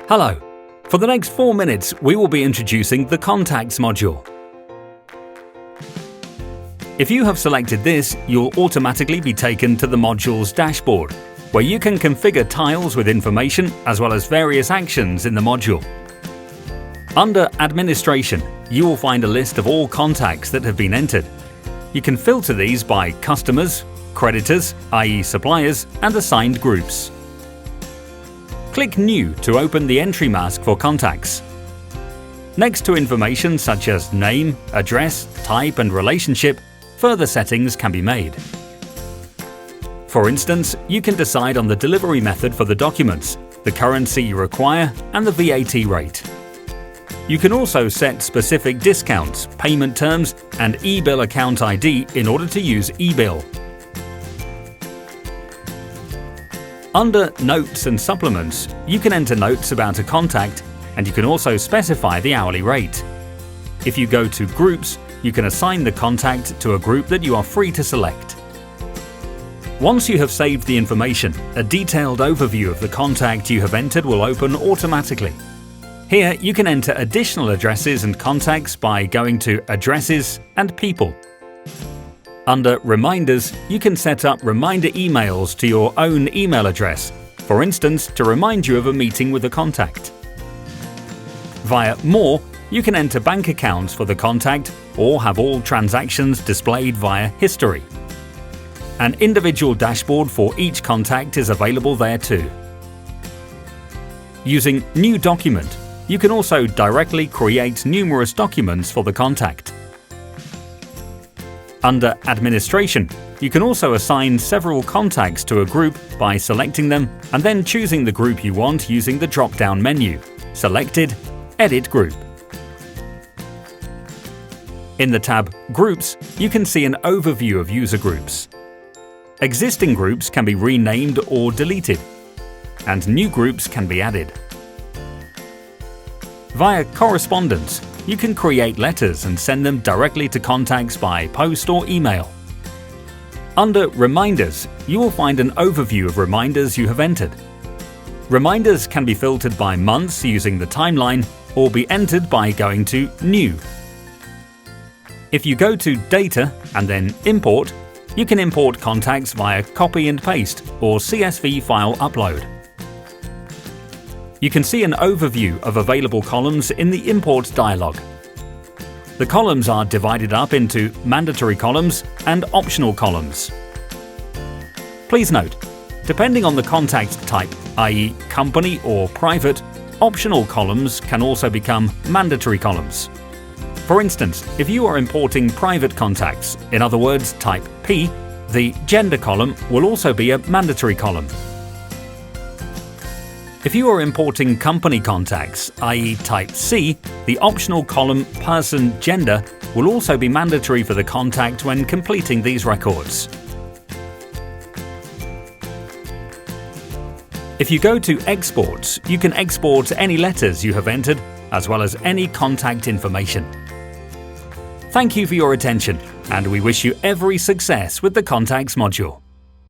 Hello. For the next 4 minutes, we will be introducing the Contacts module. If you have selected this, you'll automatically be taken to the module's dashboard, where you can configure tiles with information as well as various actions in the module. Under Administration, you will find a list of all contacts that have been entered. You can filter these by customers, creditors, i.e. suppliers, and assigned groups. Click New to open the entry mask for contacts. Next to information such as name, address, type, and relationship, further settings can be made. For instance, you can decide on the delivery method for the documents, the currency you require, and the VAT rate. You can also set specific discounts, payment terms, and e-bill account ID in order to use e-bill. Under Notes and Supplements, you can enter notes about a contact, and you can also specify the hourly rate. If you go to Groups, you can assign the contact to a group that you are free to select. Once you have saved the information, a detailed overview of the contact you have entered will open automatically. Here you can enter additional addresses and contacts by going to Addresses and People. Under Reminders, you can set up reminder emails to your own email address, for instance, to remind you of a meeting with a contact. Via More, you can enter bank accounts for the contact or have all transactions displayed via History. An individual dashboard for each contact is available there too. Using New Document, you can also directly create numerous documents for the contact. Under Administration, you can also assign several contacts to a group by selecting them and then choosing the group you want using the drop-down menu, Selected, Edit Group. In the tab Groups, you can see an overview of user groups. Existing groups can be renamed or deleted, and new groups can be added. Via Correspondence, you can create letters and send them directly to contacts by post or email. Under Reminders, you will find an overview of reminders you have entered. Reminders can be filtered by months using the timeline or be entered by going to New. If you go to Data and then Import, you can import contacts via copy and paste or CSV file upload. You can see an overview of available columns in the Import dialog. The columns are divided up into mandatory columns and optional columns. Please note, depending on the contact type, i.e. company or private, optional columns can also become mandatory columns. For instance, if you are importing private contacts, in other words type P, the gender column will also be a mandatory column. If you are importing company contacts, i.e. type C, the optional column Person Gender will also be mandatory for the contact when completing these records. If you go to Exports, you can export any letters you have entered, as well as any contact information. Thank you for your attention, and we wish you every success with the Contacts module.